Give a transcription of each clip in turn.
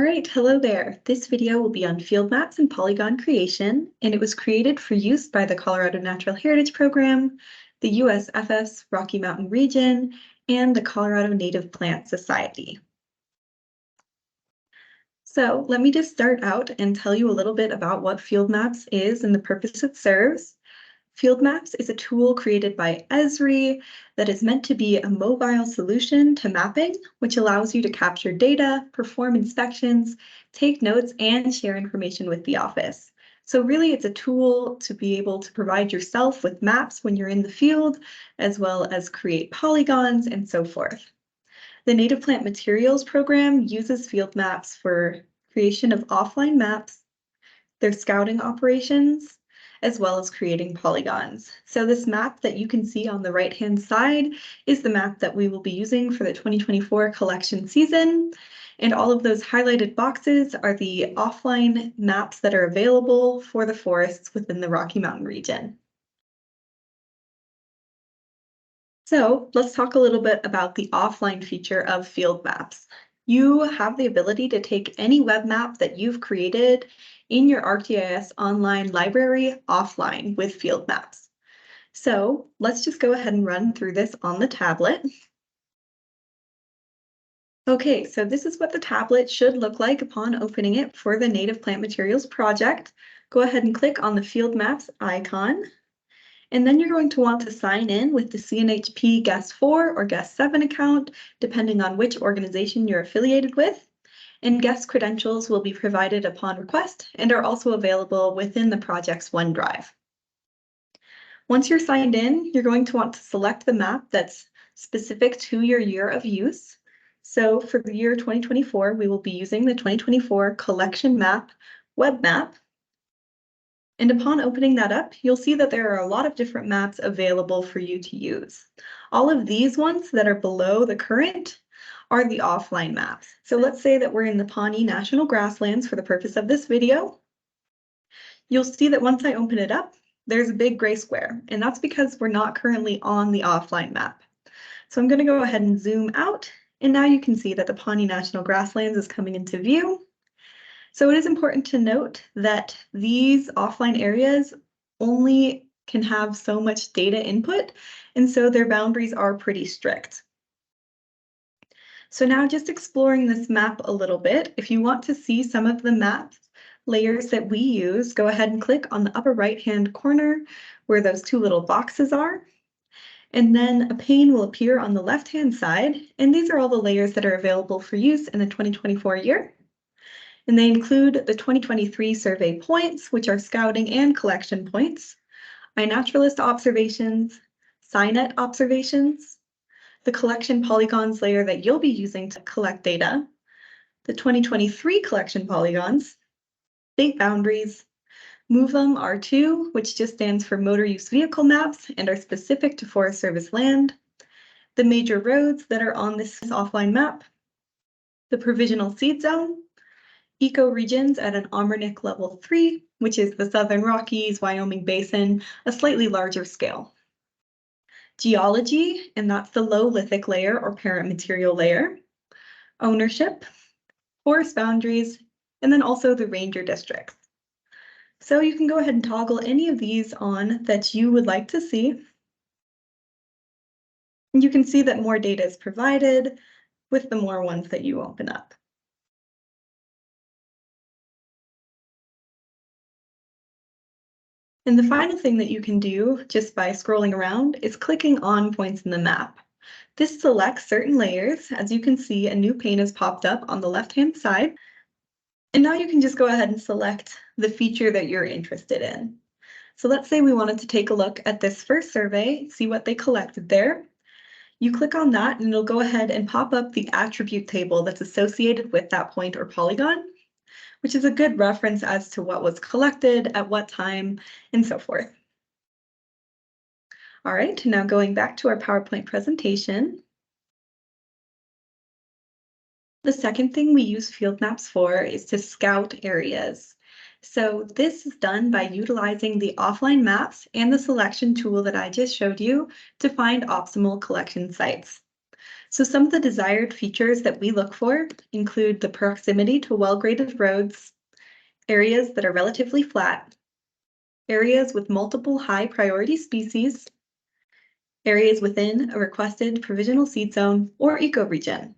right, hello there. This video will be on field maps and polygon creation, and it was created for use by the Colorado Natural Heritage Program, the USFS Rocky Mountain Region, and the Colorado Native Plant Society. So let me just start out and tell you a little bit about what field maps is and the purpose it serves. Field Maps is a tool created by Esri that is meant to be a mobile solution to mapping, which allows you to capture data, perform inspections, take notes, and share information with the office. So really, it's a tool to be able to provide yourself with maps when you're in the field, as well as create polygons and so forth. The Native Plant Materials program uses field maps for creation of offline maps, their scouting operations, as well as creating polygons. So this map that you can see on the right-hand side is the map that we will be using for the 2024 collection season. And all of those highlighted boxes are the offline maps that are available for the forests within the Rocky Mountain region. So let's talk a little bit about the offline feature of field maps. You have the ability to take any web map that you've created in your ArcGIS online library offline with field maps. So let's just go ahead and run through this on the tablet. Okay, so this is what the tablet should look like upon opening it for the Native Plant Materials project. Go ahead and click on the field maps icon. And then you're going to want to sign in with the CNHP Guest 4 or Guest 7 account, depending on which organization you're affiliated with. And guest credentials will be provided upon request and are also available within the project's OneDrive. Once you're signed in, you're going to want to select the map that's specific to your year of use. So for the year 2024, we will be using the 2024 collection map web map. And upon opening that up, you'll see that there are a lot of different maps available for you to use. All of these ones that are below the current are the offline maps. So let's say that we're in the Pawnee National Grasslands for the purpose of this video. You'll see that once I open it up, there's a big gray square, and that's because we're not currently on the offline map. So I'm going to go ahead and zoom out, and now you can see that the Pawnee National Grasslands is coming into view. So it is important to note that these offline areas only can have so much data input, and so their boundaries are pretty strict. So now just exploring this map a little bit, if you want to see some of the map layers that we use, go ahead and click on the upper right-hand corner where those two little boxes are. And then a pane will appear on the left-hand side, and these are all the layers that are available for use in the 2024 year. And they include the 2023 survey points, which are scouting and collection points, iNaturalist observations, SciNet observations, the collection polygons layer that you'll be using to collect data, the 2023 collection polygons, state boundaries, MoveThem R2, which just stands for motor use vehicle maps and are specific to Forest Service land, the major roads that are on this offline map, the provisional seed zone, ecoregions at an Almernick level 3, which is the Southern Rockies, Wyoming Basin, a slightly larger scale. Geology, and that's the low lithic layer or parent material layer. Ownership, forest boundaries, and then also the ranger districts. So you can go ahead and toggle any of these on that you would like to see. And you can see that more data is provided with the more ones that you open up. And the final thing that you can do just by scrolling around is clicking on points in the map. This selects certain layers. As you can see, a new pane has popped up on the left-hand side. And now you can just go ahead and select the feature that you're interested in. So let's say we wanted to take a look at this first survey, see what they collected there. You click on that and it'll go ahead and pop up the attribute table that's associated with that point or polygon, which is a good reference as to what was collected, at what time, and so forth. All right, now going back to our PowerPoint presentation. The second thing we use field maps for is to scout areas. So this is done by utilizing the offline maps and the selection tool that I just showed you to find optimal collection sites. So some of the desired features that we look for include the proximity to well-graded roads, areas that are relatively flat, areas with multiple high priority species, areas within a requested provisional seed zone or ecoregion.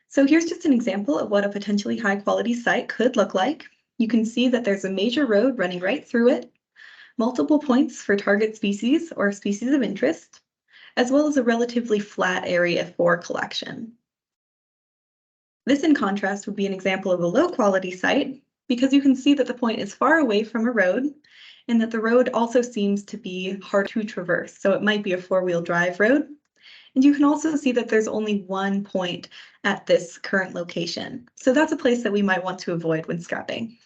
So here's just an example of what a potentially high quality site could look like. You can see that there's a major road running right through it, multiple points for target species or species of interest, as well as a relatively flat area for collection. This, in contrast, would be an example of a low-quality site because you can see that the point is far away from a road and that the road also seems to be hard to traverse. So it might be a four-wheel drive road. And you can also see that there's only one point at this current location. So that's a place that we might want to avoid when scouting.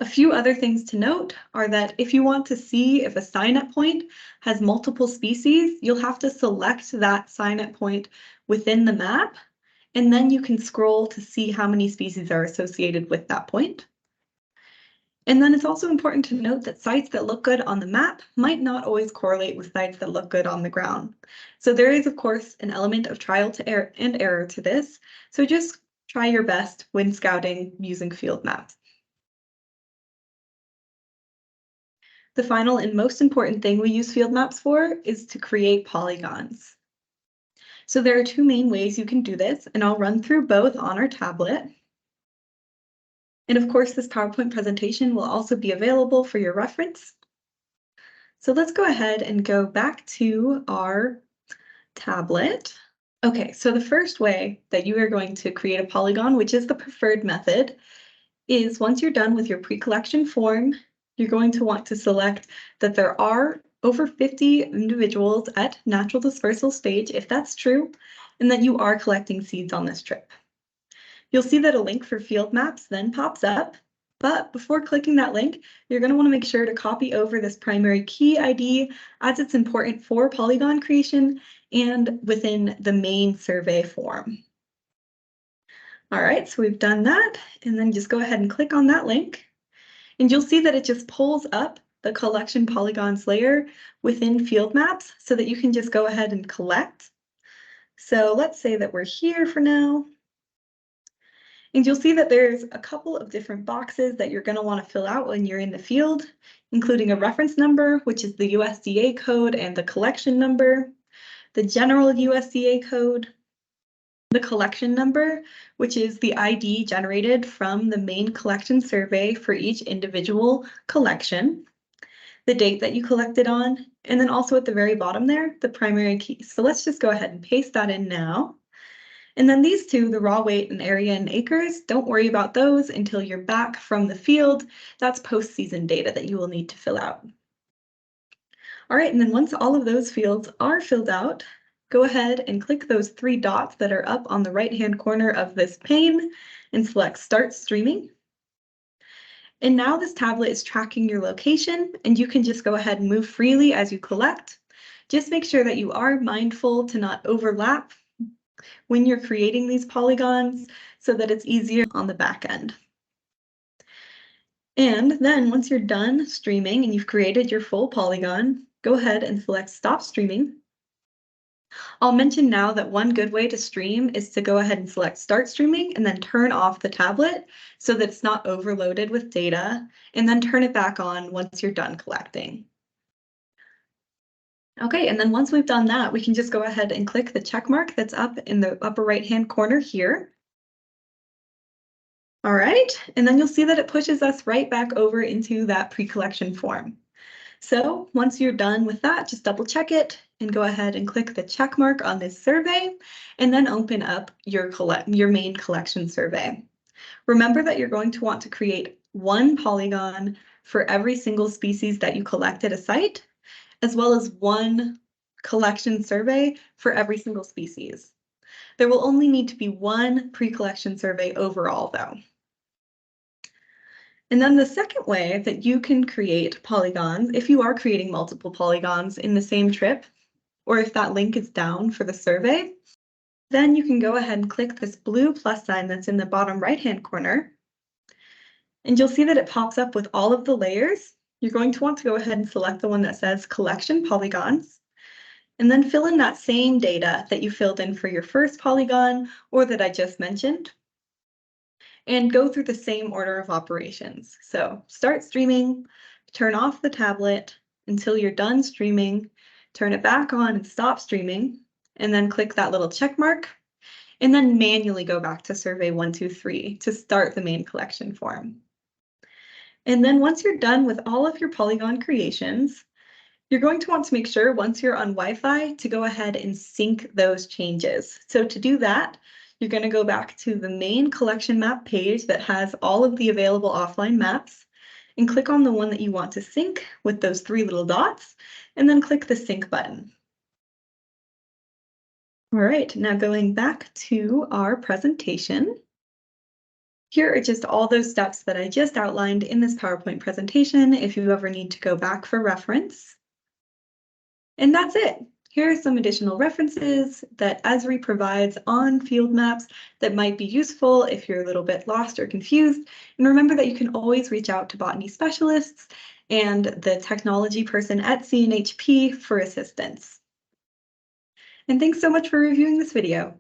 A few other things to note are that if you want to see if a sign-up point has multiple species, you'll have to select that sign-up point within the map, and then you can scroll to see how many species are associated with that point. And then it's also important to note that sites that look good on the map might not always correlate with sites that look good on the ground. So there is, of course, an element of trial and error to this. So just try your best when scouting using field maps. The final and most important thing we use field maps for is to create polygons. So there are two main ways you can do this, and I'll run through both on our tablet. And of course, this PowerPoint presentation will also be available for your reference. So let's go ahead and go back to our tablet. Okay, so the first way that you are going to create a polygon, which is the preferred method, is once you're done with your pre-collection form, you're going to want to select that there are over 50 individuals at natural dispersal stage, if that's true, and that you are collecting seeds on this trip. You'll see that a link for field maps then pops up, but before clicking that link, you're going to want to make sure to copy over this primary key ID as it's important for polygon creation and within the main survey form. All right, so we've done that, and then just go ahead and click on that link. And you'll see that it just pulls up the collection polygons layer within field maps so that you can just go ahead and collect. So let's say that we're here for now. And you'll see that there's a couple of different boxes that you're going to want to fill out when you're in the field, including a reference number, which is the USDA code and the collection number, the general USDA code, the collection number, which is the ID generated from the main collection survey for each individual collection, the date that you collected on, and then also at the very bottom there, the primary key. So let's just go ahead and paste that in now. And then these two, the raw weight and area in acres, don't worry about those until you're back from the field. That's post-season data that you will need to fill out. All right, and then once all of those fields are filled out, go ahead and click those three dots that are up on the right-hand corner of this pane and select Start Streaming. And now this tablet is tracking your location, and you can just go ahead and move freely as you collect. Just make sure that you are mindful to not overlap when you're creating these polygons so that it's easier on the back end. And then once you're done streaming and you've created your full polygon, go ahead and select Stop Streaming. I'll mention now that one good way to stream is to go ahead and select Start Streaming and then turn off the tablet so that it's not overloaded with data, and then turn it back on once you're done collecting. Okay, and then once we've done that, we can just go ahead and click the check mark that's up in the upper right-hand corner here. All right, and then you'll see that it pushes us right back over into that pre-collection form. So once you're done with that, just double check it and go ahead and click the check mark on this survey and then open up your main collection survey. Remember that you're going to want to create one polygon for every single species that you collect at a site, as well as one collection survey for every single species. There will only need to be one pre-collection survey overall, though. And then the second way that you can create polygons, if you are creating multiple polygons in the same trip, or if that link is down for the survey, then you can go ahead and click this blue plus sign that's in the bottom right-hand corner. And you'll see that it pops up with all of the layers. You're going to want to go ahead and select the one that says Collection Polygons. And then fill in that same data that you filled in for your first polygon or that I just mentioned, and go through the same order of operations. So start streaming, turn off the tablet until you're done streaming, turn it back on and stop streaming, and then click that little check mark, and then manually go back to survey 1, 2, 3 to start the main collection form. And then once you're done with all of your Polygon creations, you're going to want to make sure once you're on Wi-Fi to go ahead and sync those changes. So to do that, you're going to go back to the main collection map page that has all of the available offline maps and click on the one that you want to sync with those 3 little dots, and then click the sync button. All right, now going back to our presentation. Here are just all those steps that I just outlined in this PowerPoint presentation if you ever need to go back for reference. And that's it. Here are some additional references that Esri provides on field maps that might be useful if you're a little bit lost or confused. And remember that you can always reach out to botany specialists and the technology person at CNHP for assistance. And thanks so much for reviewing this video.